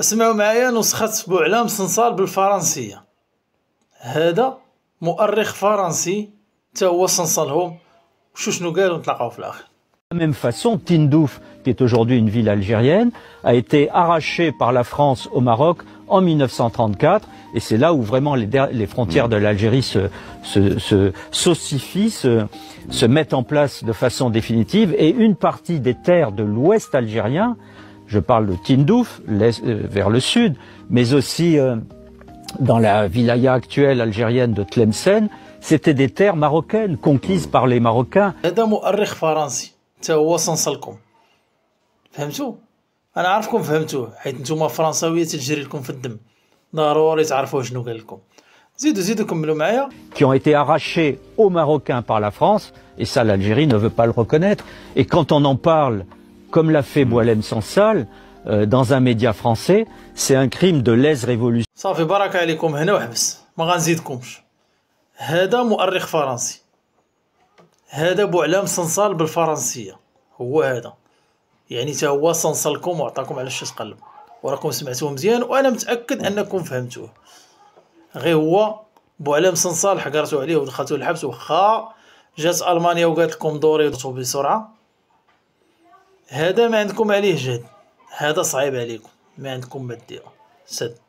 اسمعوا معايا نسخة بوعلام صنصال بالفرنسية. هذا مؤرخ فرنسي تا هو صنصالهم. شنو قالوا نتلاقاو في الآخر. De la même façon, Tindouf, qui est aujourd'hui une ville algérienne, a été arrachée par la France au Maroc en 1934, et c'est là où vraiment les frontières de l'Algérie s'ossifient, se mettent en place de façon définitive, et une partie des terres de l'ouest algérien, je parle de Tindouf, vers le sud, mais aussi dans la wilaya actuelle algérienne de Tlemcen, c'était des terres marocaines conquises par les Marocains. هذا مؤرخ فرنسي تا هو صنصلكم، فهمتوا؟ انا عارفكم فهمتوه حيت نتوما فرنساويه تجري لكم في الدم، ضروري تعرفوا شنو قال لكم. زيدوا كملوا معايا. Qui ont été arrachés aux Marocains par la France, et ça l'Algérie ne veut pas le reconnaître. Et quand on en parle, comme l'a fait Boualem Sansal, dans un média français, c'est un crime de lèse-révolution. صافي بارك عليكم هنا وحبس، ما غنزيدكمش. هذا مؤرخ فرنسي، هذا بوعلام صنصال بالفرنسية، هو هذا يعني تا هو صنصلكم وعطاكم على الشاش قلب، وراكم سمعتوه مزيان وانا متاكد انكم فهمتوه. غير هو بوعلام صنصال حقرتوا عليه ودخلتوه الحبس، واخا جات المانيا وقالت لكم دوري بسرعه. هذا ما عندكم عليه جهد، هذا صعيب عليكم، ما عندكم ما ديروا. سد.